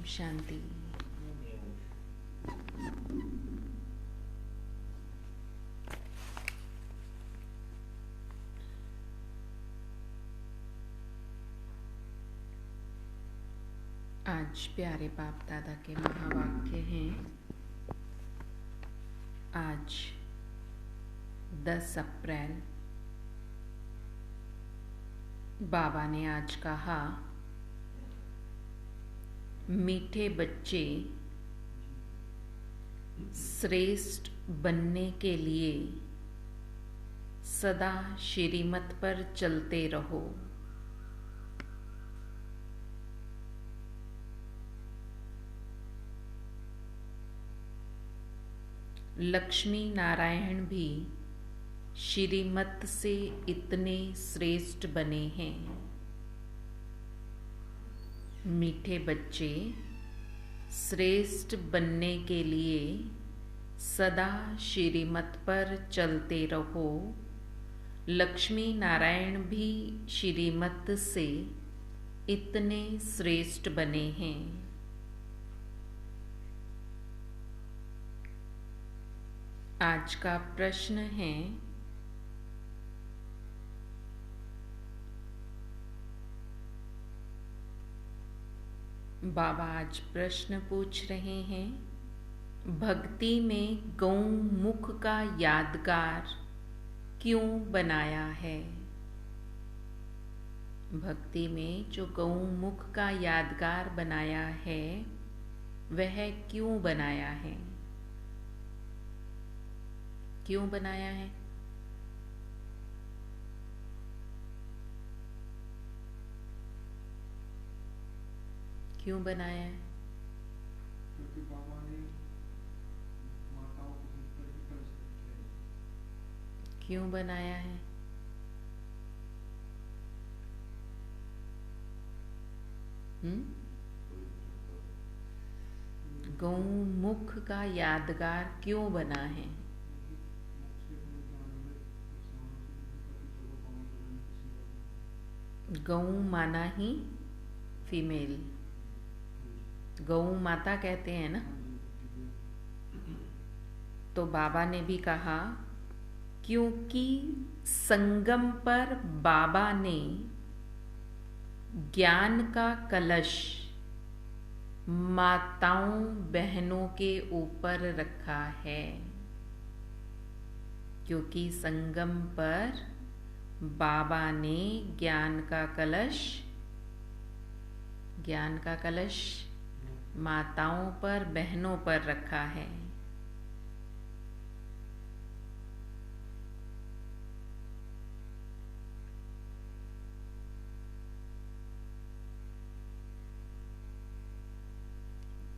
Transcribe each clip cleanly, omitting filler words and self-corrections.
शांति। आज प्यारे बाप दादा के महावाक्य हैं। आज 10 अप्रैल बाबा ने आज कहा, मीठे बच्चे श्रेष्ठ बनने के लिए सदा श्रीमत पर चलते रहो। लक्ष्मी नारायण भी श्रीमत से इतने श्रेष्ठ बने हैं। मीठे बच्चे श्रेष्ठ बनने के लिए सदा श्रीमत पर चलते रहो। लक्ष्मी नारायण भी श्रीमत से इतने श्रेष्ठ बने हैं। आज का प्रश्न है, बाबा आज प्रश्न पूछ रहे हैं, भक्ति में गौमुख का यादगार क्यों बनाया है? भक्ति में जो गौमुख का यादगार बनाया है वह क्यों बनाया है? क्यों बनाया है? क्यों बनाया है? क्योंकि बाबा ने माताओं को मिलकर ही कलश रखे हैं। क्यों बनाया है? गौमुख का यादगार क्यों बना है? गौ माना ही फीमेल, गौ माता कहते हैं ना। तो बाबा ने भी कहा, क्योंकि संगम पर बाबा ने ज्ञान का कलश माताओं बहनों के ऊपर रखा है। क्योंकि संगम पर बाबा ने ज्ञान का कलश माताओं पर बहनों पर रखा है।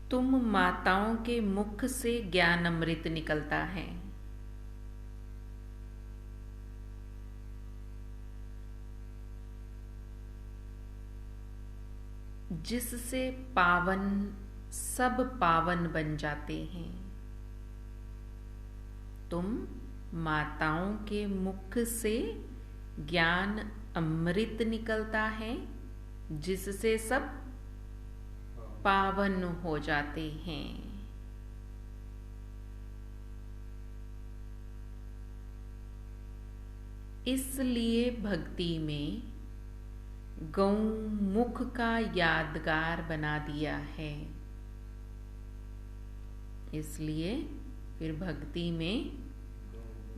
तुम माताओं के मुख से ज्ञान अमृत निकलता है। जिससे पावन सब पावन बन जाते हैं। तुम माताओं के मुख से ज्ञान अमृत निकलता है, जिससे सब पावन हो जाते हैं। इसलिए भक्ति में गौमुख का यादगार बना दिया है। इसलिए फिर भक्ति में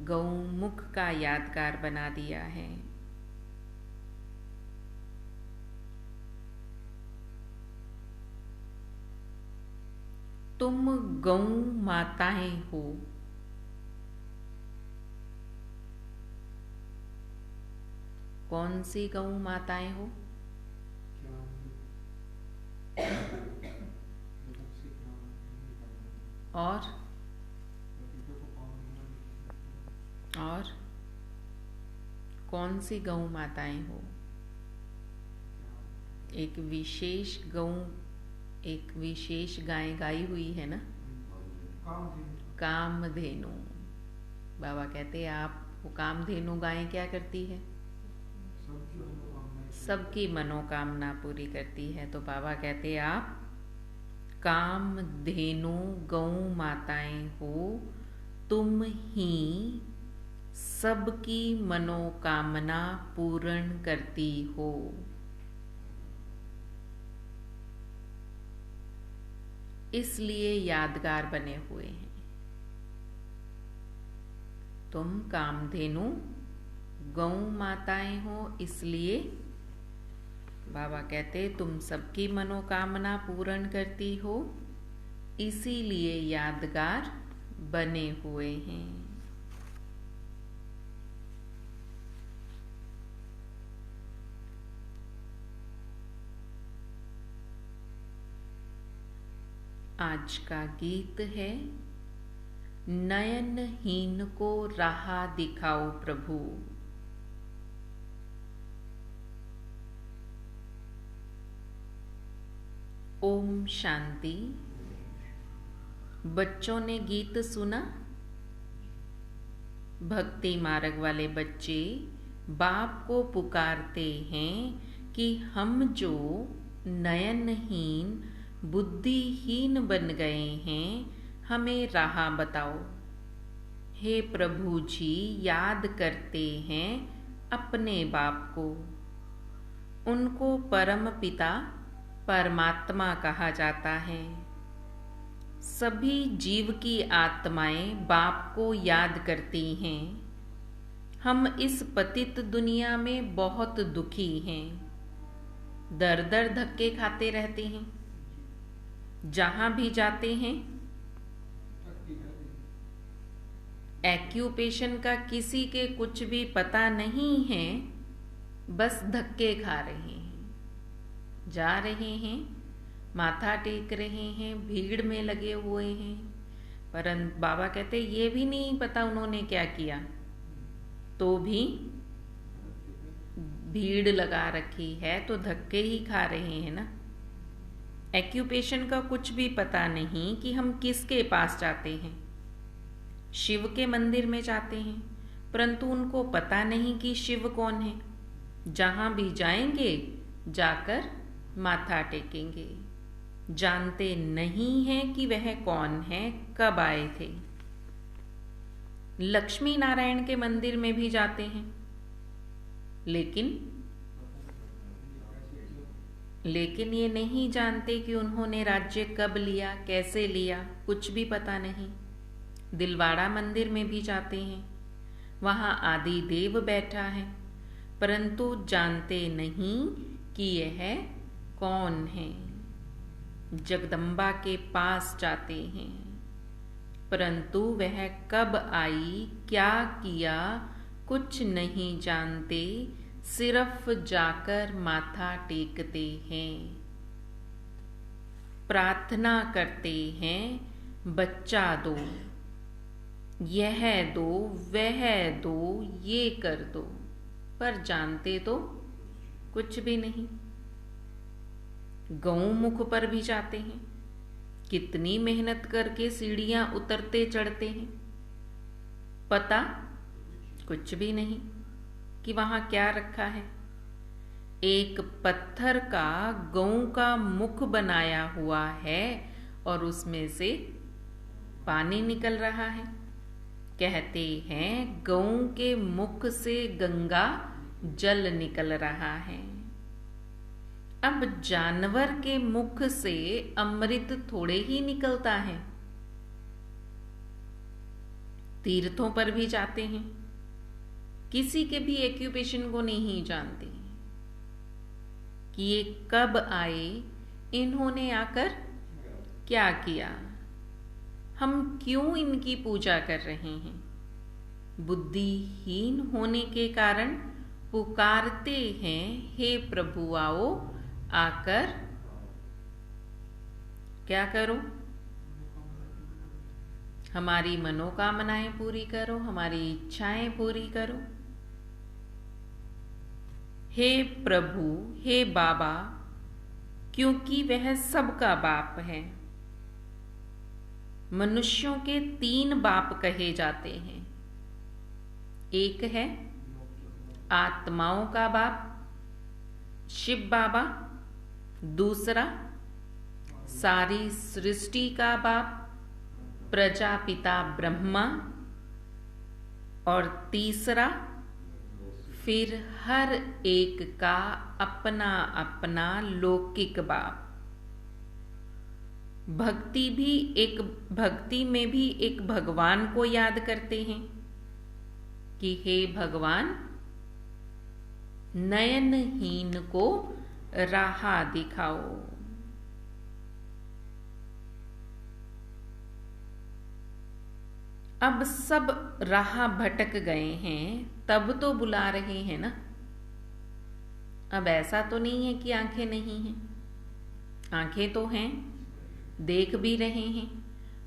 गौमुख का यादगार बना दिया है। तुम गौ माताएं हो। कौन सी गौ माताएं हो? और कौन सी गौ माताएं हो? एक विशेष गाय गाई हुई है ना, कामधेनु। बाबा कहते हैं, आप वो कामधेनु गाय क्या करती है? सबकी मनोकामना पूरी करती है। तो बाबा कहते हैं, आप कामधेनु गौ माताएं हो, तुम ही सबकी मनोकामना पूर्ण करती हो। इसलिए यादगार बने हुए हैं। तुम कामधेनु गौ माताएं हो, इसलिए बाबा कहते तुम सबकी मनोकामना पूर्ण करती हो, इसीलिए यादगार बने हुए हैं। आज का गीत है, नयनहीन को राह दिखाओ प्रभु। ओम शांति। बच्चों ने गीत सुना। भक्ति मार्ग वाले बच्चे बाप को पुकारते हैं कि हम जो नयनहीन बुद्धिहीन बन गए हैं, हमें राह बताओ। हे प्रभु जी याद करते हैं अपने बाप को। उनको परम पिता परमात्मा कहा जाता है। सभी जीव की आत्माएं बाप को याद करती हैं। हम इस पतित दुनिया में बहुत दुखी हैं। दर दर धक्के खाते रहते हैं। जहां भी जाते हैं एक्यूपेशन का किसी के कुछ भी पता नहीं है, बस धक्के खा रहे हैं। जा रहे हैं, माथा टेक रहे हैं, भीड़ में लगे हुए हैं, परंतु बाबा कहते ये भी नहीं पता उन्होंने क्या किया, तो भी भीड़ लगा रखी है तो धक्के ही खा रहे हैं ना। एक्यूपेशन का कुछ भी पता नहीं कि हम किसके पास जाते हैं। शिव के मंदिर में जाते हैं, परंतु उनको पता नहीं कि शिव कौन है। जहां भी जाएंगे जाकर माथा टेकेंगे, जानते नहीं हैं कि वह कौन है, कब आए थे। लक्ष्मी नारायण के मंदिर में भी जाते हैं, लेकिन ये नहीं जानते कि उन्होंने राज्य कब लिया, कैसे लिया, कुछ भी पता नहीं। दिलवाड़ा मंदिर में भी जाते हैं, वहाँ आदि देव बैठा है, परंतु जानते नहीं कि यह कौन है। जगदम्बा के पास जाते हैं, परंतु वह कब आई, क्या किया, कुछ नहीं जानते, सिर्फ जाकर माथा टेकते हैं, प्रार्थना करते हैं, बच्चा दो, यह दो, वह दो, ये कर दो, पर जानते तो कुछ भी नहीं। गौमुख पर भी जाते हैं, कितनी मेहनत करके सीढ़ियां उतरते चढ़ते हैं, पता कुछ भी नहीं कि वहां क्या रखा है। एक पत्थर का गौ का मुख बनाया हुआ है और उसमें से पानी निकल रहा है। कहते हैं गौ के मुख से गंगा जल निकल रहा है। अब जानवर के मुख से अमृत थोड़े ही निकलता है। तीर्थों पर भी जाते हैं, किसी के भी एक्यूपेशन को नहीं जानते कि ये कब आए, इन्होंने आकर क्या किया, हम क्यों इनकी पूजा कर रहे हैं। बुद्धिहीन होने के कारण पुकारते हैं, हे प्रभु आओ, आकर क्या करो, हमारी मनोकामनाएं पूरी करो, हमारी इच्छाएं पूरी करो। हे प्रभु, हे बाबा, क्योंकि वह सबका बाप है। मनुष्यों के 3 बाप कहे जाते हैं। एक है आत्माओं का बाप शिव बाबा, दूसरा सारी सृष्टि का बाप प्रजापिता ब्रह्मा, और तीसरा फिर हर एक का अपना अपना लौकिक बाप। भक्ति में भी एक भगवान को याद करते हैं कि हे भगवान, नयनहीन को राह दिखाओ। अब सब राह भटक गए हैं, तब तो बुला रहे हैं ना। अब ऐसा तो नहीं है कि आंखें नहीं हैं, आंखें तो हैं, देख भी रहे हैं,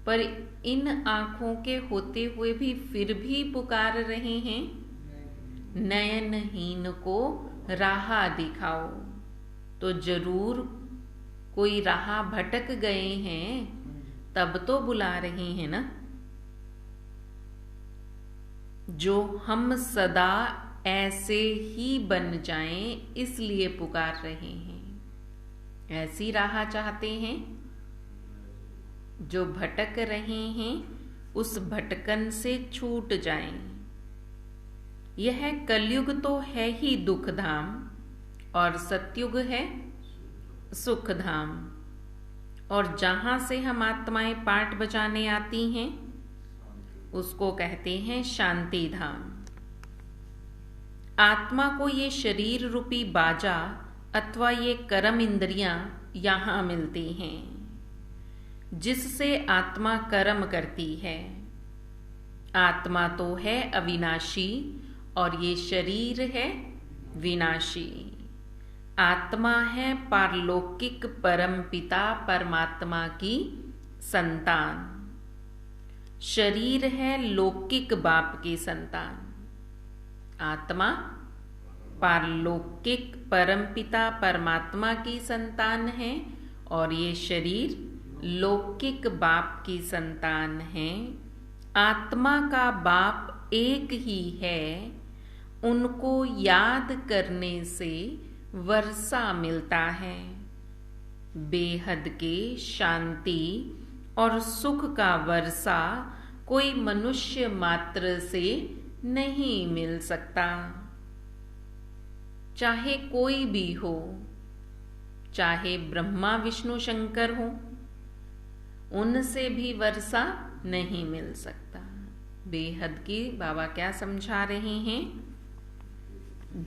पर इन आंखों के होते हुए भी फिर भी पुकार रहे हैं, नयनहीन को राह दिखाओ। तो जरूर कोई राह भटक गए हैं, तब तो बुला रहे हैं ना। जो हम सदा ऐसे ही बन जाएं, इसलिए पुकार रहे हैं। ऐसी राह चाहते हैं, जो भटक रहे हैं उस भटकन से छूट जाएं। यह कलयुग तो है ही दुख धाम, और सतयुग है सुख धाम। और जहां से हम आत्माएं पाठ बजाने आती हैं, उसको कहते हैं शांति धाम। आत्मा को ये शरीर रूपी बाजा अथवा ये कर्म इंद्रियां यहां मिलती हैं, जिससे आत्मा कर्म करती है। आत्मा तो है अविनाशी और ये शरीर है विनाशी। आत्मा है पारलौकिक परम पिता परमात्मा की संतान, शरीर है लौकिक बाप की संतान। आत्मा पारलौकिक परमपिता परमात्मा की संतान है, और ये शरीर लौकिक बाप की संतान है। आत्मा का बाप एक ही है, उनको याद करने से वर्षा मिलता है। बेहद के शांति और सुख का वर्षा कोई मनुष्य मात्र से नहीं मिल सकता। चाहे कोई भी हो, चाहे ब्रह्मा विष्णु शंकर हो, उनसे भी वर्षा नहीं मिल सकता। बेहद की बाबा क्या समझा रहे हैं?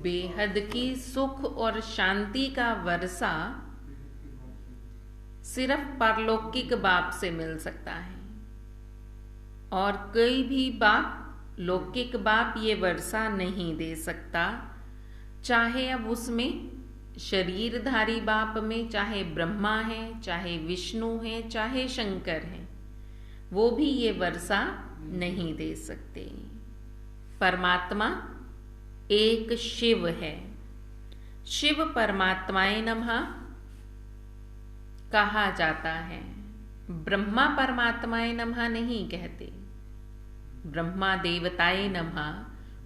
बेहद की सुख और शांति का वर्षा सिर्फ पारलौकिक बाप से मिल सकता है, और कोई भी बाप, लौकिक बाप ये वर्षा नहीं दे सकता। चाहे अब उसमें शरीरधारी बाप में चाहे ब्रह्मा है, चाहे विष्णु है, चाहे शंकर है, वो भी ये वर्षा नहीं दे सकते। परमात्मा एक शिव है। शिव परमात्माए नमः कहा जाता है, ब्रह्मा परमात्माए नमः नहीं कहते। ब्रह्मा देवताए नमः,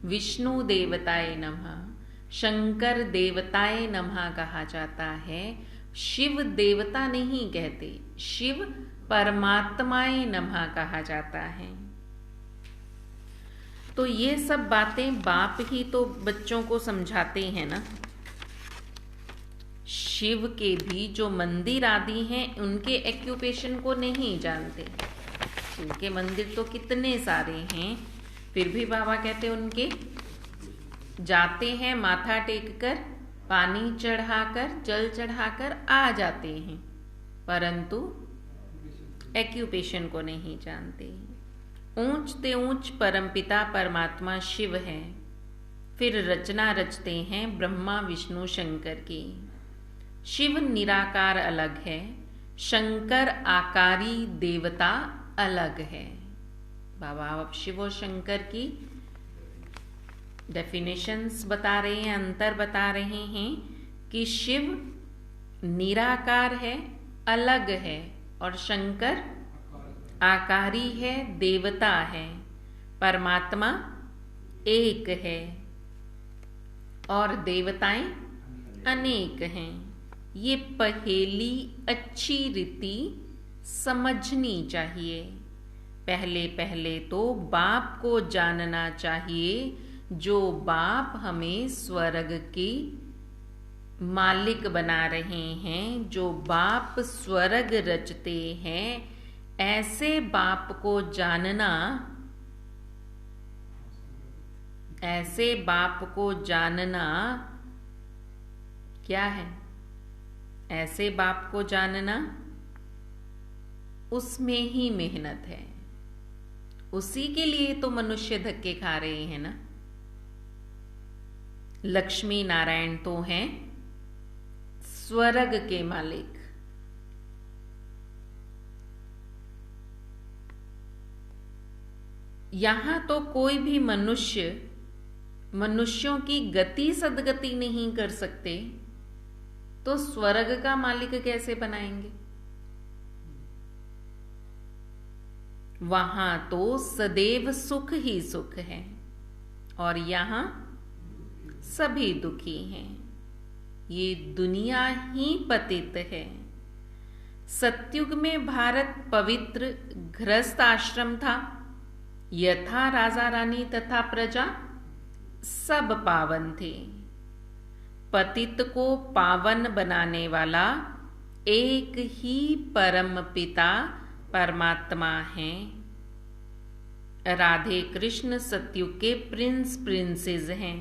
विष्णु देवताए नमः, शंकर देवताए नमः कहा जाता है। शिव देवता नहीं कहते, शिव परमात्माए नमः कहा जाता है। तो ये सब बातें बाप ही तो बच्चों को समझाते हैं ना। शिव के भी जो मंदिर आदि हैं, उनके एक्यूपेशन को नहीं जानते। शिव के मंदिर तो कितने सारे हैं, फिर भी बाबा कहते उनके जाते हैं, माथा टेक कर, पानी चढ़ाकर, जल चढ़ाकर आ जाते हैं, परंतु एक्यूपेशन को नहीं जानते। ऊंचते ऊंच परमपिता परमात्मा शिव है, फिर रचना रचते हैं ब्रह्मा विष्णु शंकर की। शिव निराकार अलग है, शंकर आकारी देवता अलग है। बाबा अब शिव और शंकर की डेफिनेशंस बता रहे हैं, अंतर बता रहे हैं कि शिव निराकार है, अलग है, और शंकर आकारी है, देवता है। परमात्मा एक है और देवताएं अनेक हैं। ये पहेली अच्छी रीति समझनी चाहिए। पहले पहले तो बाप को जानना चाहिए, जो बाप हमें स्वर्ग की मालिक बना रहे हैं, जो बाप स्वर्ग रचते हैं, ऐसे बाप को जानना, ऐसे बाप को जानना क्या है? ऐसे बाप को जानना, उसमें ही मेहनत है। उसी के लिए तो मनुष्य धक्के खा रहे हैं ना। लक्ष्मी नारायण तो हैं स्वर्ग के मालिक। यहां तो कोई भी मनुष्यों की गति सदगति नहीं कर सकते, तो स्वर्ग का मालिक कैसे बनाएंगे? वहां तो सदैव सुख ही सुख है, और यहां सभी दुखी हैं। ये दुनिया ही पतित है। सतयुग में भारत पवित्र गृहस्थ आश्रम था। यथा राजा रानी तथा प्रजा सब पावन थे। पतित को पावन बनाने वाला एक ही परम पिता परमात्मा है। राधे कृष्ण सतयुग के प्रिंसेस हैं,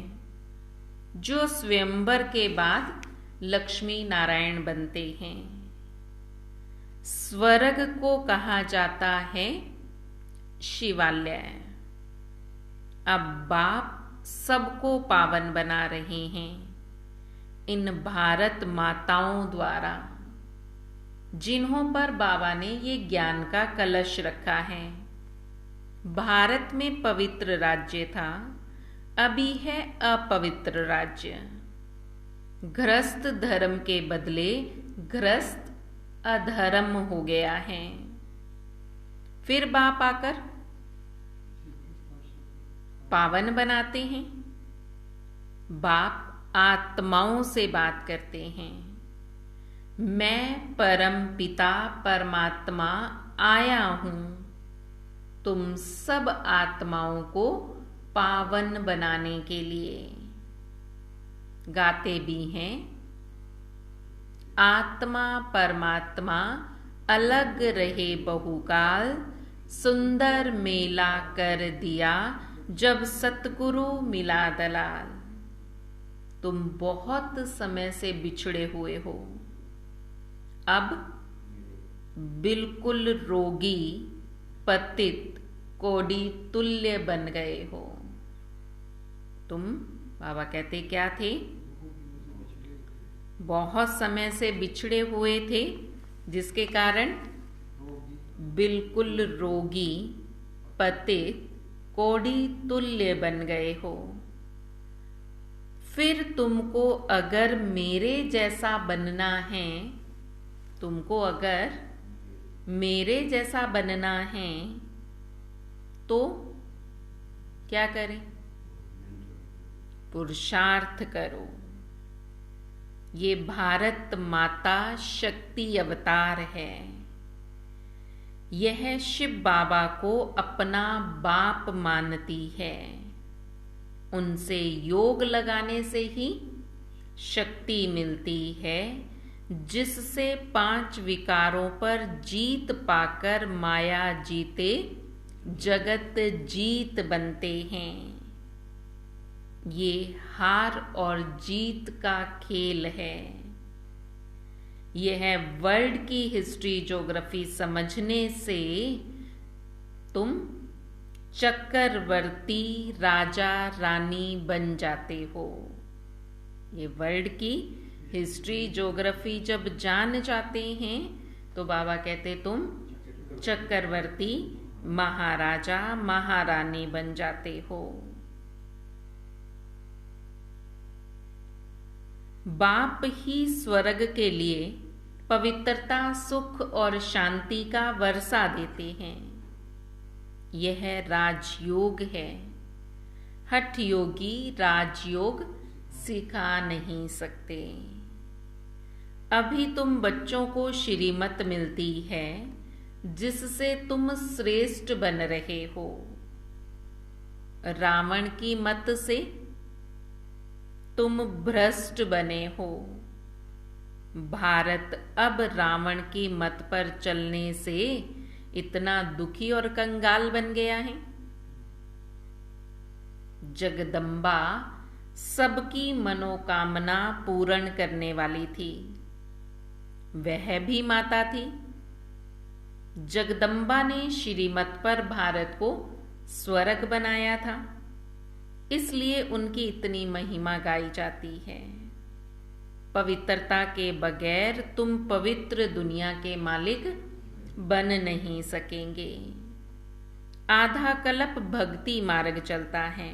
जो स्वयंवर के बाद लक्ष्मी नारायण बनते हैं। स्वर्ग को कहा जाता है शिवालय। अब बाप सबको पावन बना रहे हैं इन भारत माताओं द्वारा, जिन्हों पर बाबा ने ये ज्ञान का कलश रखा है। भारत में पवित्र राज्य था, अभी है अपवित्र राज्य। गृहस्थ धर्म के बदले गृहस्थ अधर्म हो गया है। फिर बाप आकर पावन बनाते हैं। बाप आत्माओं से बात करते हैं। मैं परम पिता परमात्मा आया हूं तुम सब आत्माओं को पावन बनाने के लिए। गाते भी हैं, आत्मा परमात्मा अलग रहे बहुकाल, सुंदर मेला कर दिया जब सतगुरु मिला दलाल। तुम बहुत समय से बिछड़े हुए हो, अब बिल्कुल रोगी पतित कोड़ी तुल्य बन गए हो। तुम, बाबा कहते क्या थे? बहुत समय से बिछड़े हुए थे, जिसके कारण बिल्कुल रोगी पतित कोड़ी तुल्य बन गए हो। फिर तुमको अगर मेरे जैसा बनना है, तुमको अगर मेरे जैसा बनना है, तो क्या करें? पुरुषार्थ करो। ये भारत माता शक्ति अवतार है। यह शिव बाबा को अपना बाप मानती है। उनसे योग लगाने से ही शक्ति मिलती है, जिससे 5 विकारों पर जीत पाकर माया जीते जगत जीत बनते हैं। ये हार और जीत का खेल है। यह वर्ल्ड की हिस्ट्री ज्योग्राफी समझने से तुम चक्रवर्ती राजा रानी बन जाते हो। ये वर्ल्ड की हिस्ट्री ज्योग्राफी जब जान जाते हैं, तो बाबा कहते तुम चक्रवर्ती महाराजा महारानी बन जाते हो। बाप ही स्वर्ग के लिए पवित्रता, सुख और शांति का वर्षा देते हैं। यह राजयोग है। हठ योगी राजयोग सिखा नहीं सकते। अभी तुम बच्चों को श्रीमत मिलती है जिससे तुम श्रेष्ठ बन रहे हो। रावण की मत से तुम भ्रष्ट बने हो। भारत अब रावण की मत पर चलने से इतना दुखी और कंगाल बन गया है। जगदम्बा सबकी मनोकामना पूर्ण करने वाली थी। वह भी माता थी। जगदम्बा ने श्रीमत पर भारत को स्वर्ग बनाया था, इसलिए उनकी इतनी महिमा गाई जाती है। पवित्रता के बगैर तुम पवित्र दुनिया के मालिक बन नहीं सकेंगे। आधा कल्प भक्ति मार्ग चलता है।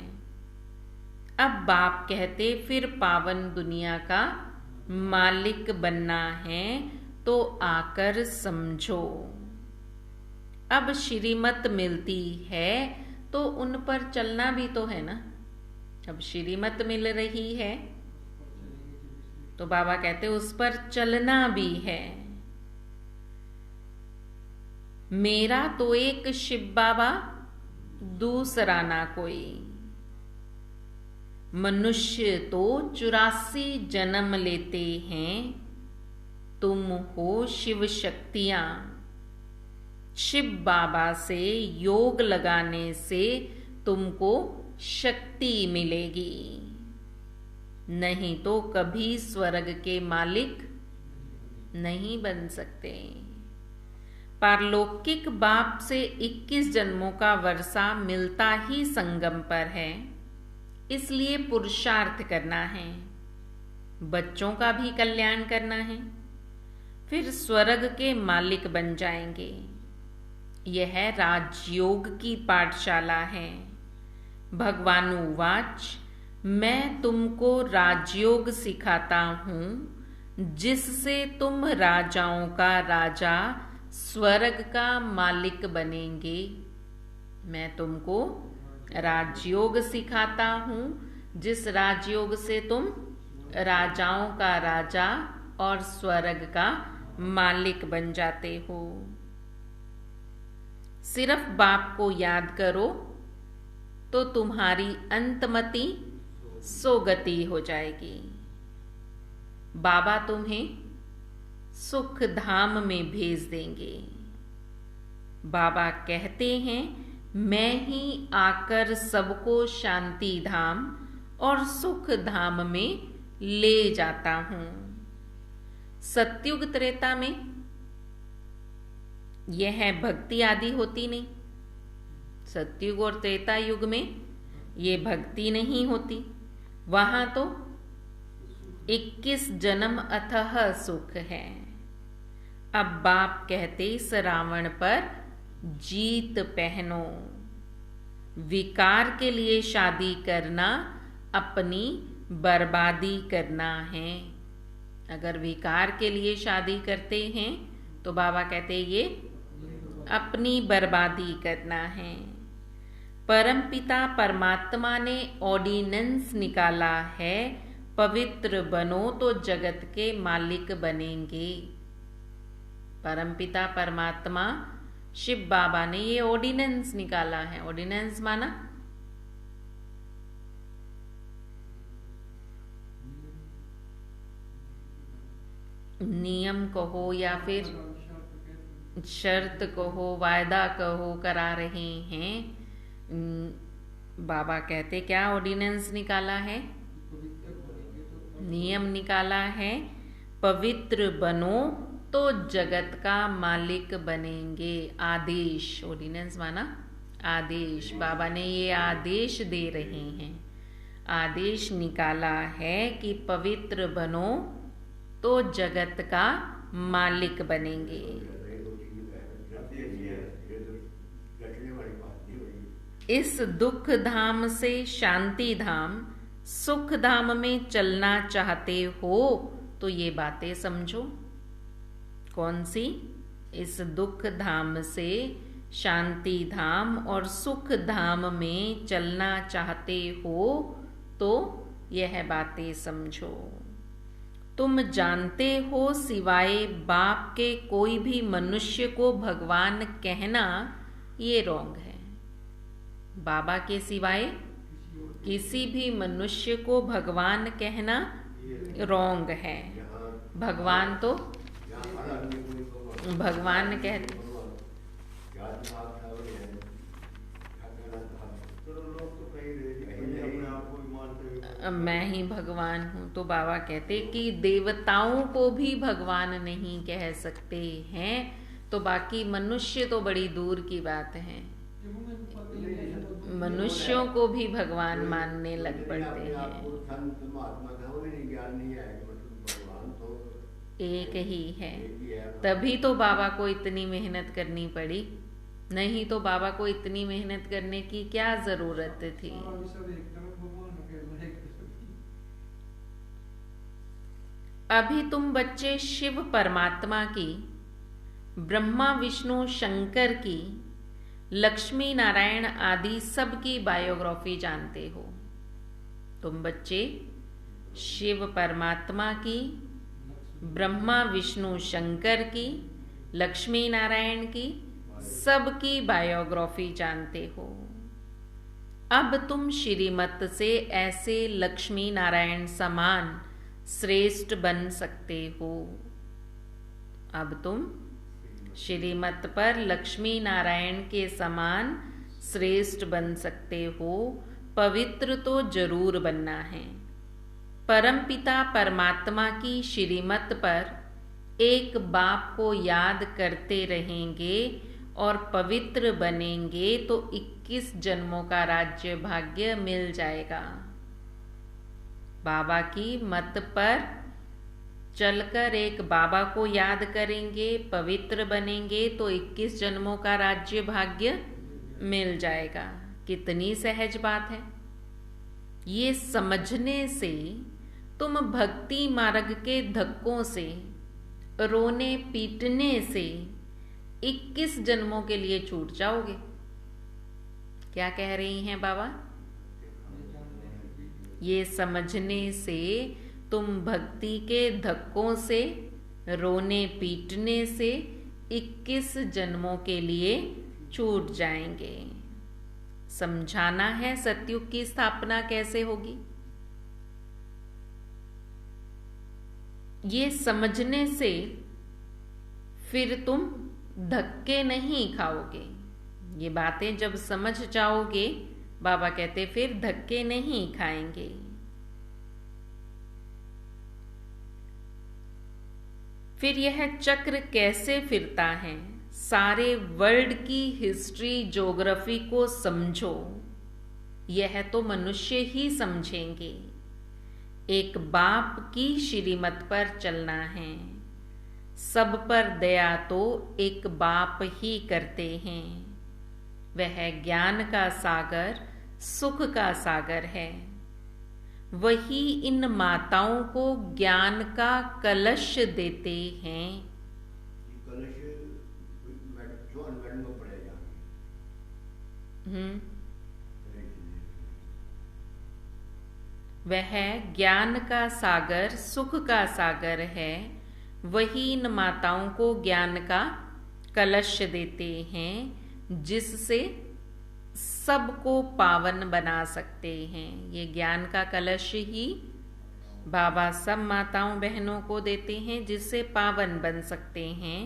अब बाप कहते फिर पावन दुनिया का मालिक बनना है तो आकर समझो। अब श्रीमत मिलती है तो उन पर चलना भी तो है ना। अब श्रीमत मिल रही है तो बाबा कहते उस पर चलना भी है। मेरा तो एक शिव बाबा, दूसरा ना कोई। मनुष्य तो 84 जन्म लेते हैं, तुम हो शिव शक्तियां। शिव बाबा से योग लगाने से तुमको शक्ति मिलेगी, नहीं तो कभी स्वर्ग के मालिक नहीं बन सकते। पारलौकिक बाप से 21 जन्मों का वर्षा मिलता ही संगम पर है, इसलिए पुरुषार्थ करना है। बच्चों का भी कल्याण करना है, फिर स्वर्ग के मालिक बन जाएंगे। यह राजयोग की पाठशाला है। भगवानुवाच, मैं तुमको राजयोग सिखाता हूं जिससे तुम राजाओं का राजा, स्वर्ग का मालिक बनेंगे। मैं तुमको राजयोग सिखाता हूं जिस राजयोग से तुम राजाओं का राजा और स्वर्ग का मालिक बन जाते हो। सिर्फ बाप को याद करो तो तुम्हारी अंतमति सोगति हो जाएगी। बाबा तुम्हें सुख धाम में भेज देंगे। बाबा कहते हैं, मैं ही आकर सबको शांति धाम और सुख धाम में ले जाता हूं। सतयुग त्रेता में यह भक्ति आदि होती नहीं। सतयुग और त्रेता युग में ये भक्ति नहीं होती। वहां तो 21 जन्म अथह सुख है। अब बाप कहते इस रावण पर जीत पहनो। विकार के लिए शादी करना अपनी बर्बादी करना है। अगर विकार के लिए शादी करते हैं तो बाबा कहते ये अपनी बर्बादी करना है। परमपिता परमात्मा ने ऑर्डिनेंस निकाला है, पवित्र बनो तो जगत के मालिक बनेंगे। परमपिता परमात्मा शिव बाबा ने ये ऑर्डिनेंस निकाला है। ऑर्डिनेंस माना नियम कहो या फिर शर्त कहो, वायदा कहो, करा रहे हैं। बाबा कहते क्या ऑर्डिनेंस निकाला है? नियम निकाला है, पवित्र बनो तो जगत का मालिक बनेंगे। आदेश, ऑर्डिनेंस माना आदेश। बाबा ने ये आदेश दे रहे हैं। आदेश निकाला है कि पवित्र बनो तो जगत का मालिक बनेंगे। इस दुख धाम से शांति धाम, सुख धाम में चलना चाहते हो तो ये बातें समझो। कौन सी? इस दुख धाम से शांति धाम और सुख धाम में चलना चाहते हो तो यह बातें समझो। तुम जानते हो सिवाय बाप के कोई भी मनुष्य को भगवान कहना ये रॉन्ग है। बाबा के सिवाय किसी भी मनुष्य को भगवान कहना रॉन्ग है। भगवान तो भगवान कहते मैं ही भगवान हूँ, तो बाबा कहते कि देवताओं को भी भगवान नहीं कह सकते हैं, तो बाकी मनुष्य तो बड़ी दूर की बात है। मनुष्यों को भी भगवान मानने लग पड़ते हैं। एक ही है, तभी तो बाबा को इतनी मेहनत करनी पड़ी, नहीं तो बाबा को इतनी मेहनत करने की क्या जरूरत थी। अभी तुम बच्चे शिव परमात्मा की, ब्रह्मा विष्णु शंकर की, लक्ष्मी नारायण आदि सबकी बायोग्राफी जानते हो। तुम बच्चे शिव परमात्मा की, ब्रह्मा विष्णु शंकर की, लक्ष्मी नारायण की सबकी बायोग्राफी जानते हो। अब तुम श्रीमत से ऐसे लक्ष्मी नारायण समान श्रेष्ठ बन सकते हो। अब तुम श्रीमत पर लक्ष्मी नारायण के समान श्रेष्ठ बन सकते हो। पवित्र तो जरूर बनना है। परमपिता परमात्मा की श्रीमत पर एक बाप को याद करते रहेंगे और पवित्र बनेंगे तो 21 जन्मों का राज्य भाग्य मिल जाएगा। बाबा की मत पर चलकर एक बाबा को याद करेंगे, पवित्र बनेंगे तो 21 जन्मों का राज्य भाग्य मिल जाएगा। कितनी सहज बात है। ये समझने से तुम भक्ति मार्ग के धक्कों से, रोने पीटने से 21 जन्मों के लिए छूट जाओगे। क्या कह रही हैं बाबा? ये समझने से तुम भक्ति के धक्कों से, रोने पीटने से 21 जन्मों के लिए छूट जाएंगे। समझाना है सतयुग की स्थापना कैसे होगी। ये समझने से फिर तुम धक्के नहीं खाओगे। ये बातें जब समझ जाओगे, बाबा कहते फिर धक्के नहीं खाएंगे। फिर यह चक्र कैसे फिरता है, सारे वर्ल्ड की हिस्ट्री ज्योग्राफी को समझो। यह तो मनुष्य ही समझेंगे। एक बाप की श्रीमत पर चलना है। सब पर दया तो एक बाप ही करते हैं। वह ज्ञान का सागर, सुख का सागर है। वही इन माताओं को ज्ञान का कलश देते हैं। वह ज्ञान का सागर, सुख का सागर है। वही इन माताओं को ज्ञान का कलश देते हैं, जिससे सबको पावन बना सकते हैं। ये ज्ञान का कलश ही बाबा सब माताओं बहनों को देते हैं, जिससे पावन बन सकते हैं।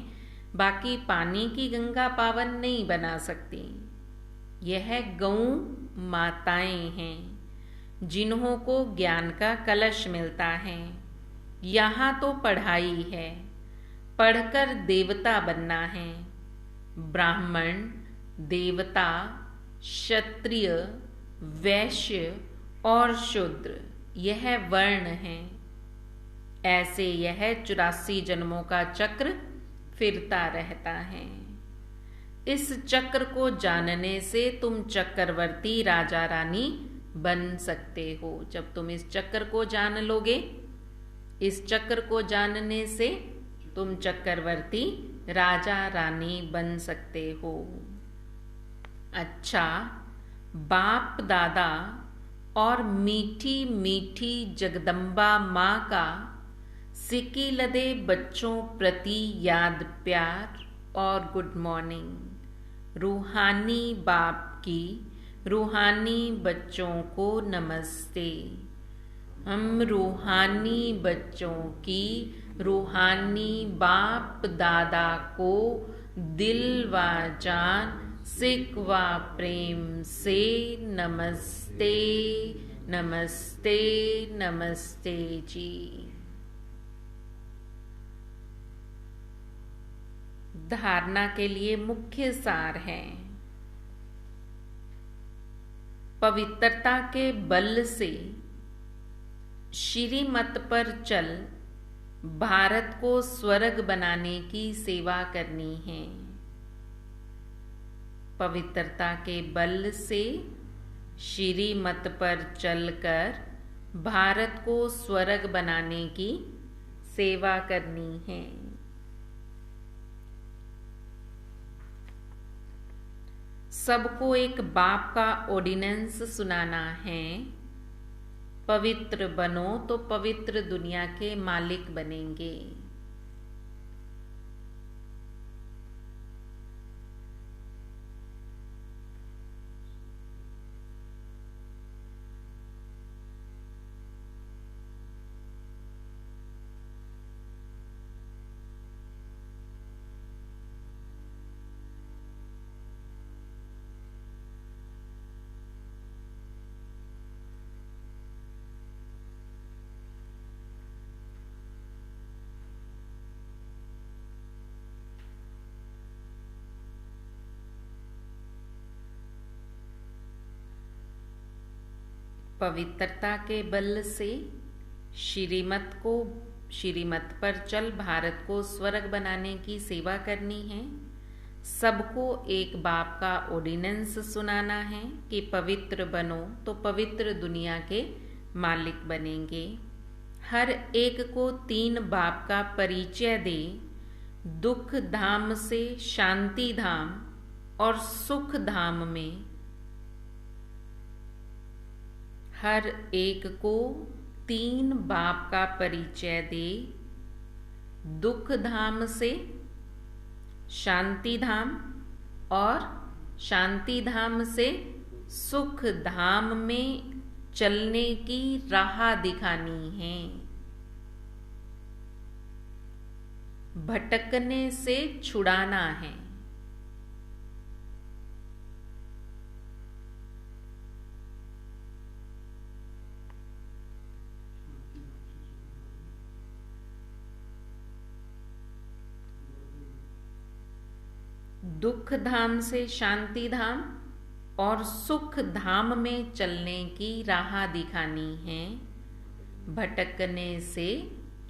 बाकी पानी की गंगा पावन नहीं बना सकती। यह गौ माताएं हैं, जिन्हों को ज्ञान का कलश मिलता है। यहाँ तो पढ़ाई है, पढ़कर देवता बनना है। ब्राह्मण, देवता, क्षत्रिय, वैश्य और शूद्र, यह वर्ण हैं। ऐसे यह 84 जन्मों का चक्र फिरता रहता है। इस चक्र को जानने से तुम चक्रवर्ती राजा रानी बन सकते हो। जब तुम इस चक्र को जान लोगे, इस चक्र को जानने से तुम चक्रवर्ती राजा रानी बन सकते हो। अच्छा, बाप दादा और मीठी मीठी जगदम्बा माँ का सिकी लदे बच्चों प्रति याद प्यार और गुड मॉर्निंग। रूहानी बाप की रूहानी बच्चों को नमस्ते। हम रूहानी बच्चों की रूहानी बाप दादा को दिल व जान सिक व प्रेम से नमस्ते नमस्ते नमस्ते जी। धारणा के लिए मुख्य सार है। पवित्रता के बल से श्रीमत पर चल भारत को स्वर्ग बनाने की सेवा करनी है। पवित्रता के बल से श्रीमत पर चलकर भारत को स्वर्ग बनाने की सेवा करनी है। सबको एक बाप का ऑर्डिनेंस सुनाना है। पवित्र बनो तो पवित्र दुनिया के मालिक बनेंगे। पवित्रता के बल से श्रीमत पर चल भारत को स्वर्ग बनाने की सेवा करनी है। सबको एक बाप का ऑर्डिनेंस सुनाना है कि पवित्र बनो तो पवित्र दुनिया के मालिक बनेंगे। हर एक को 3 बाप का परिचय दे। दुख धाम से शांति धाम और सुख धाम में हर एक को 3 बाप का परिचय दे। दुख धाम से शांति धाम और शांति धाम से सुख धाम में चलने की राह दिखानी है। भटकने से छुड़ाना है। दुख धाम से शांति धाम और सुख धाम में चलने की राह दिखानी है। भटकने से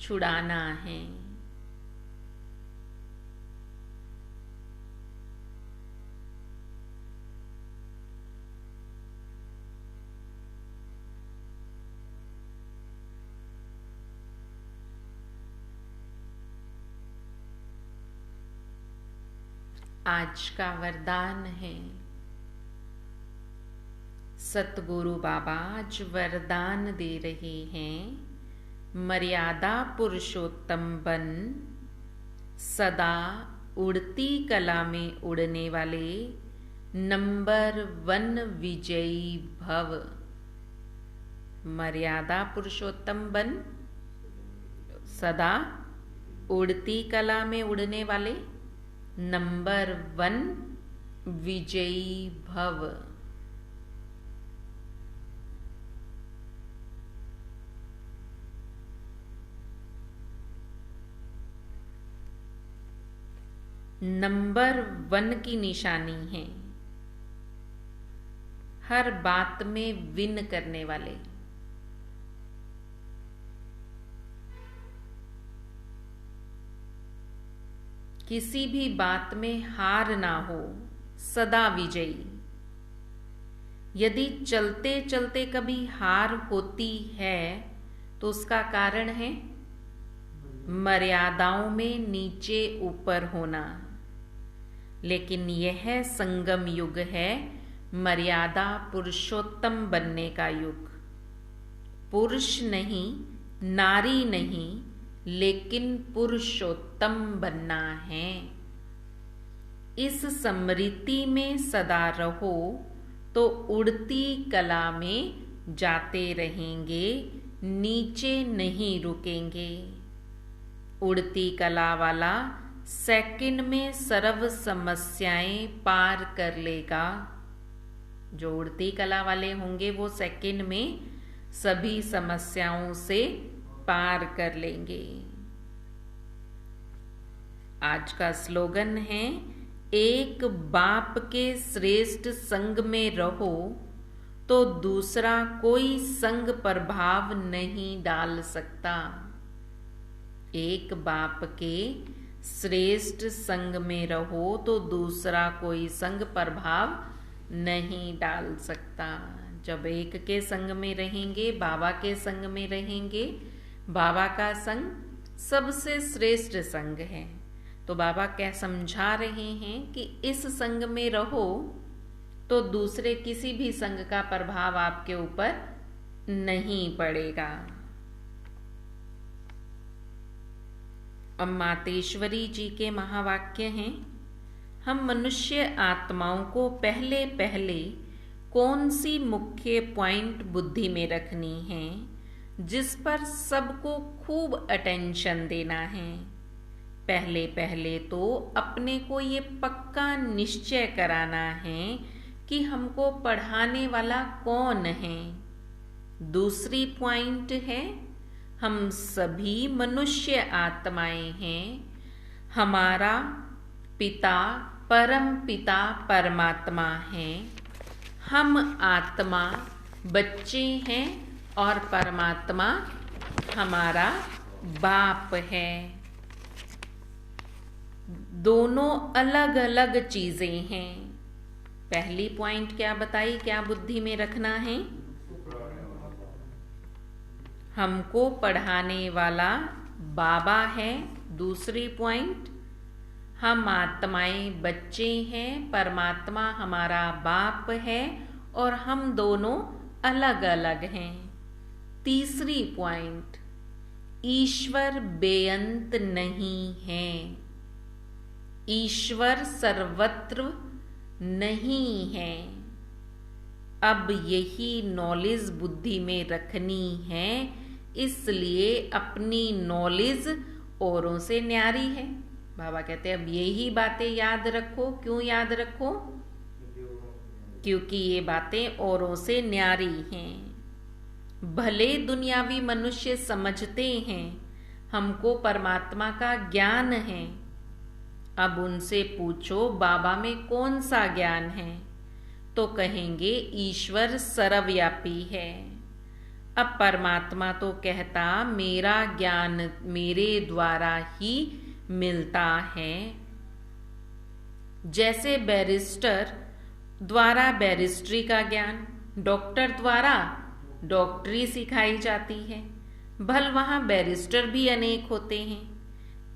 छुड़ाना है। आज का वरदान है। सतगुरु बाबा आज वरदान दे रहे हैं। मर्यादा पुरुषोत्तम बन, सदा उड़ती कला में उड़ने वाले नंबर 1 विजयी भव। मर्यादा पुरुषोत्तम बन, सदा उड़ती कला में उड़ने वाले नंबर 1 विजयी भव। नंबर 1 की निशानी है। हर बात में विन करने वाले। किसी भी बात में हार ना हो, सदा विजयी। यदि चलते चलते कभी हार होती है तो उसका कारण है मर्यादाओं में नीचे ऊपर होना। लेकिन यह संगम युग है, मर्यादा पुरुषोत्तम बनने का युग। पुरुष नहीं, नारी नहीं, लेकिन पुरुषोत्तम बनना है। इस स्मृति में सदा रहो तो उड़ती कला में जाते रहेंगे, नीचे नहीं रुकेंगे। उड़ती कला वाला सेकंड में सर्व समस्याएं पार कर लेगा। जो उड़ती कला वाले होंगे वो सेकंड में सभी समस्याओं से पार कर लेंगे। आज का स्लोगन है, एक बाप के श्रेष्ठ संग में रहो तो दूसरा कोई संग प्रभाव नहीं डाल सकता। एक बाप के श्रेष्ठ संग में रहो तो दूसरा कोई संग प्रभाव नहीं डाल सकता। जब एक के संग में रहेंगे, बाबा के संग में रहेंगे, बाबा का संग सबसे श्रेष्ठ संग है। तो बाबा क्या समझा रहे हैं कि इस संग में रहो तो दूसरे किसी भी संग का प्रभाव आपके ऊपर नहीं पड़ेगा। अब मातेश्वरी जी के महावाक्य हैं, हम मनुष्य आत्माओं को पहले पहले कौन सी मुख्य पॉइंट बुद्धि में रखनी है जिस पर सबको खूब अटेंशन देना है। पहले पहले तो अपने को ये पक्का निश्चय कराना है कि हमको पढ़ाने वाला कौन है। दूसरी पॉइंट है, हम सभी मनुष्य आत्माएं हैं। हमारा पिता परम पिता परमात्मा है। हम आत्मा बच्चे हैं और परमात्मा हमारा बाप है। दोनों अलग अलग चीजें हैं। पहली पॉइंट क्या बताई, क्या बुद्धि में रखना है? हमको पढ़ाने वाला बाबा है। दूसरी पॉइंट, हम आत्माएं बच्चे हैं, परमात्मा हमारा बाप है और हम दोनों अलग अलग हैं। तीसरी पॉइंट, ईश्वर बेअंत नहीं है। ईश्वर सर्वत्र नहीं है। अब यही नॉलेज बुद्धि में रखनी है, इसलिए अपनी नॉलेज औरों से न्यारी है। बाबा कहते हैं अब यही बातें याद रखो। क्यों याद रखो? क्योंकि ये बातें औरों से न्यारी हैं। भले दुनियावी मनुष्य समझते हैं हमको परमात्मा का ज्ञान है। अब उनसे पूछो बाबा में कौन सा ज्ञान है, तो कहेंगे ईश्वर सर्वव्यापी है। अब परमात्मा तो कहता मेरा ज्ञान मेरे द्वारा ही मिलता है। जैसे बैरिस्टर द्वारा बैरिस्ट्री का ज्ञान, डॉक्टर द्वारा डॉक्टरी सिखाई जाती है। भल वहां बैरिस्टर भी अनेक होते हैं।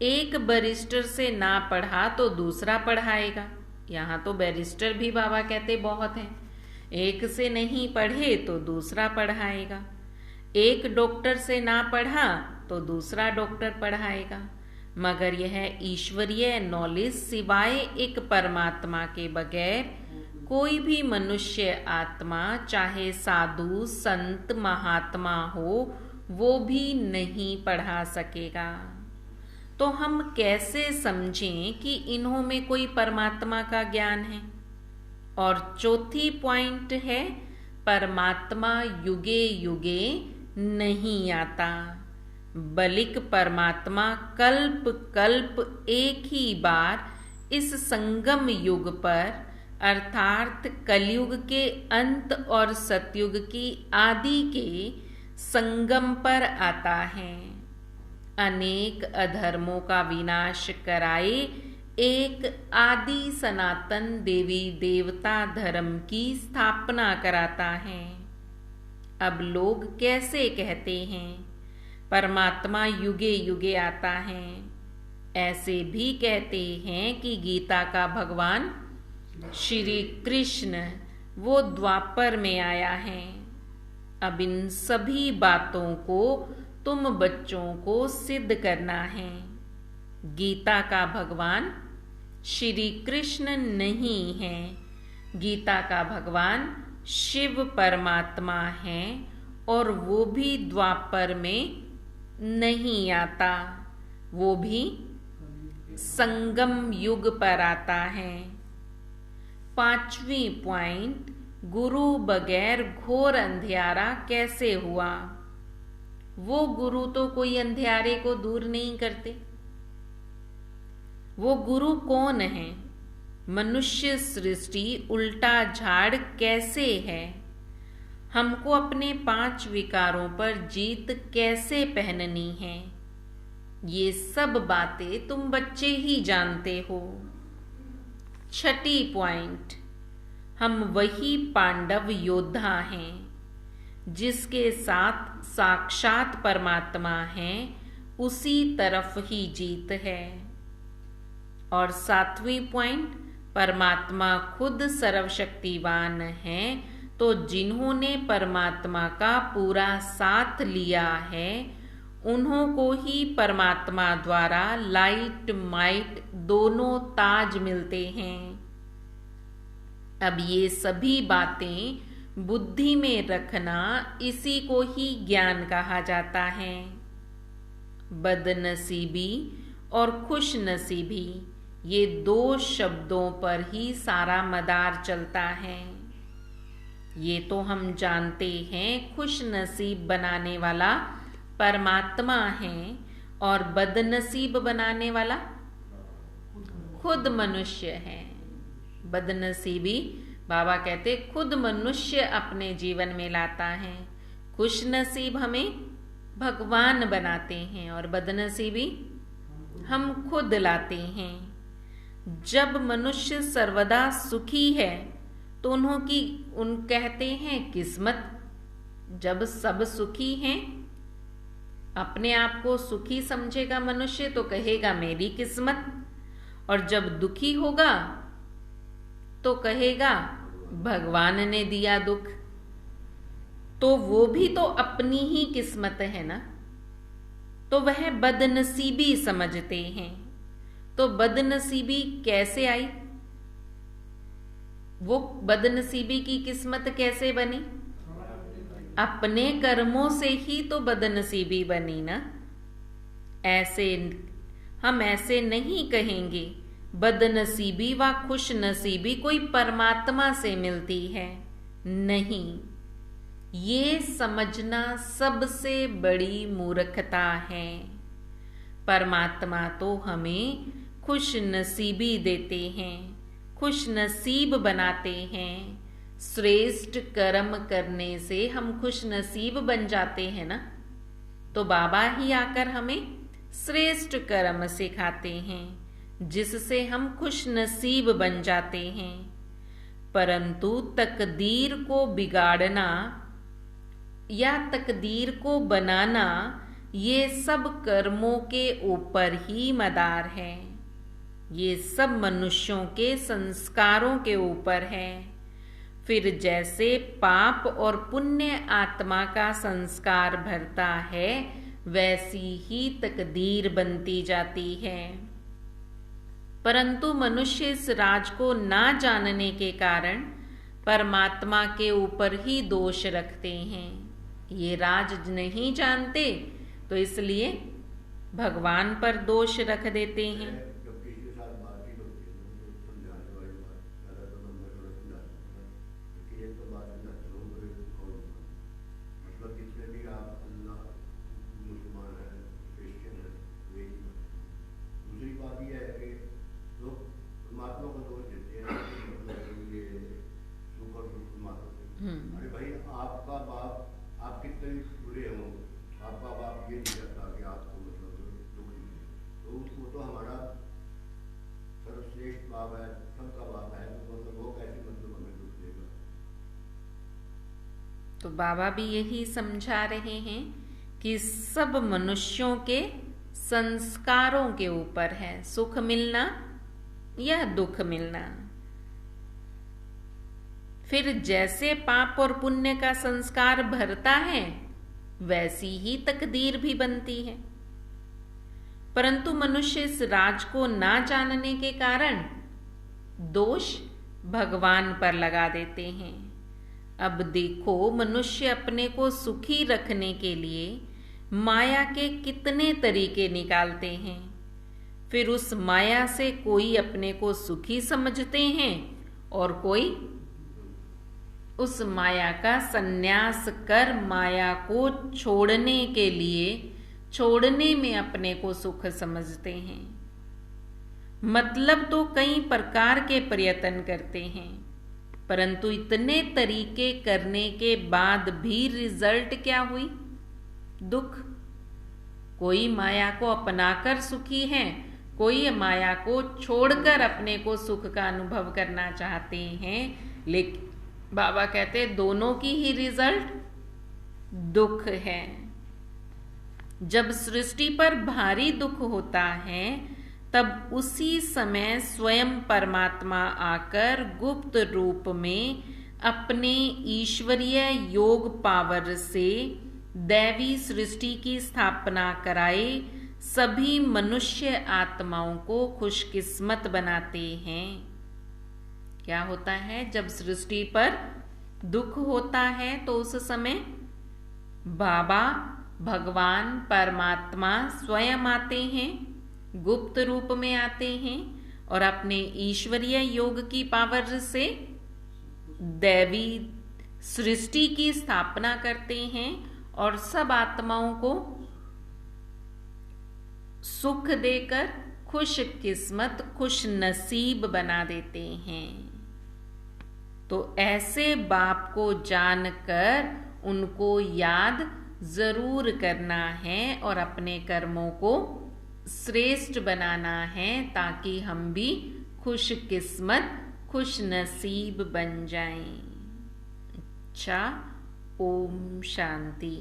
एक बैरिस्टर से ना पढ़ा तो दूसरा पढ़ाएगा। यहाँ तो बैरिस्टर भी बाबा कहते बहुत हैं। एक से नहीं पढ़े तो दूसरा पढ़ाएगा। एक डॉक्टर से ना पढ़ा तो दूसरा डॉक्टर पढ़ाएगा। मगर यह ईश्वरीय नॉलेज सिवाय एक परमात्मा के बगैर कोई भी मनुष्य आत्मा, चाहे साधु संत महात्मा हो, वो भी नहीं पढ़ा सकेगा। तो हम कैसे समझें कि इन्हों में कोई परमात्मा का ज्ञान है? और चौथी पॉइंट है, परमात्मा युगे युगे नहीं आता, बल्कि परमात्मा कल्प कल्प एक ही बार इस संगम युग पर अर्थात कलयुग के अंत और सतयुग की आदि के संगम पर आता है। अनेक अधर्मों का विनाश कराए एक आदि सनातन देवी देवता धर्म की स्थापना कराता है। अब लोग कैसे कहते हैं परमात्मा युगे युगे आता है? ऐसे भी कहते हैं कि गीता का भगवान श्री कृष्ण वो द्वापर में आया है। अब इन सभी बातों को तुम बच्चों को सिद्ध करना है। गीता का भगवान श्री कृष्ण नहीं है, गीता का भगवान शिव परमात्मा है, और वो भी द्वापर में नहीं आता, वो भी संगम युग पर आता है। 5वीं पॉइंट, गुरु बगैर घोर अंधियारा कैसे हुआ? वो गुरु तो कोई अंधियारे को दूर नहीं करते। वो गुरु कौन है? मनुष्य सृष्टि उल्टा झाड़ कैसे है? हमको अपने 5 विकारों पर जीत कैसे पहननी है? ये सब बातें तुम बच्चे ही जानते हो। 6ठी पॉइंट, हम वही पांडव योद्धा हैं जिसके साथ साक्षात परमात्मा है, उसी तरफ ही जीत है। और 7वीं पॉइंट, परमात्मा खुद सर्वशक्तिवान है, तो जिन्होंने परमात्मा का पूरा साथ लिया है उन्हों को ही परमात्मा द्वारा लाइट माइट दोनों ताज मिलते हैं। अब ये सभी बातें बुद्धि में रखना, इसी को ही ज्ञान कहा जाता है। बदनसीबी और खुशनसीबी, ये 2 शब्दों पर ही सारा मदार चलता है। ये तो हम जानते हैं, खुश नसीब बनाने वाला परमात्मा है और बदनसीब बनाने वाला खुद मनुष्य है। बदनसीबी बाबा कहते खुद मनुष्य अपने जीवन में लाता है, खुश नसीब हमें भगवान बनाते हैं और बदनसीबी हम खुद लाते हैं। जब मनुष्य सर्वदा सुखी है तो उन कहते हैं किस्मत। जब सब सुखी हैं, अपने आप को सुखी समझेगा मनुष्य तो कहेगा मेरी किस्मत, और जब दुखी होगा तो कहेगा भगवान ने दिया दुख। तो वो भी तो अपनी ही किस्मत है ना, तो वह बदनसीबी समझते हैं। तो बदनसीबी कैसे आई? वो बदनसीबी की किस्मत कैसे बनी? अपने कर्मों से ही तो बदनसीबी बनी ना। हम ऐसे नहीं कहेंगे बदनसीबी व खुश नसीबी कोई परमात्मा से मिलती है, नहीं। ये समझना सबसे बड़ी मूर्खता है। परमात्मा तो हमें खुश नसीबी देते हैं, खुश नसीब बनाते हैं। श्रेष्ठ कर्म करने से हम खुश नसीब बन जाते हैं ना, तो बाबा ही आकर हमें श्रेष्ठ कर्म सिखाते हैं, जिससे हम खुश नसीब बन जाते हैं। परंतु तकदीर को बिगाड़ना या तकदीर को बनाना, ये सब कर्मों के ऊपर ही मदार है। ये सब मनुष्यों के संस्कारों के ऊपर है। फिर जैसे पाप और पुण्य आत्मा का संस्कार भरता है, वैसी ही तकदीर बनती जाती है। परंतु मनुष्य इस राज को ना जानने के कारण परमात्मा के ऊपर ही दोष रखते हैं। ये राज नहीं जानते तो इसलिए भगवान पर दोष रख देते हैं। अरे भाई आपका बाप आप कितने बुरे हो, आपका बाप ये नहीं करता कि आपको मतलब दुख दे, तो उसको तो हमारा सर्वश्रेष्ठ बाप है, सबका बाप है, तो मतलब वो कैसे मतलब हमें दुख देगा। तो बाबा भी यही समझा रहे हैं कि सब मनुष्यों के संस्कारों के ऊपर है सुख मिलना या दुख मिलना। फिर जैसे पाप और पुण्य का संस्कार भरता है, वैसी ही तकदीर भी बनती है। परंतु मनुष्य इस राज को ना जानने के कारण दोष भगवान पर लगा देते हैं। अब देखो, मनुष्य अपने को सुखी रखने के लिए माया के कितने तरीके निकालते हैं। फिर उस माया से कोई अपने को सुखी समझते हैं और कोई उस माया का संन्यास कर माया को छोड़ने में अपने को सुख समझते हैं। मतलब तो कई प्रकार के प्रयत्न करते हैं, परंतु इतने तरीके करने के बाद भी रिजल्ट क्या हुई? दुख। कोई माया को अपनाकर सुखी है, कोई माया को छोड़कर अपने को सुख का अनुभव करना चाहते हैं, लेकिन बाबा कहते दोनों की ही रिजल्ट दुख है। जब सृष्टि पर भारी दुख होता है तब उसी समय स्वयं परमात्मा आकर गुप्त रूप में अपने ईश्वरीय योग पावर से दैवी सृष्टि की स्थापना कराए सभी मनुष्य आत्माओं को खुशकिस्मत बनाते हैं। क्या होता है? जब सृष्टि पर दुख होता है तो उस समय बाबा भगवान परमात्मा स्वयं आते हैं, गुप्त रूप में आते हैं और अपने ईश्वरीय योग की पावर से दैवी सृष्टि की स्थापना करते हैं और सब आत्माओं को सुख देकर खुश किस्मत, खुश नसीब बना देते हैं। तो ऐसे बाप को जानकर उनको याद जरूर करना है और अपने कर्मों को श्रेष्ठ बनाना है, ताकि हम भी खुश किस्मत, खुश नसीब बन जाएं। अच्छा, ओम शांति।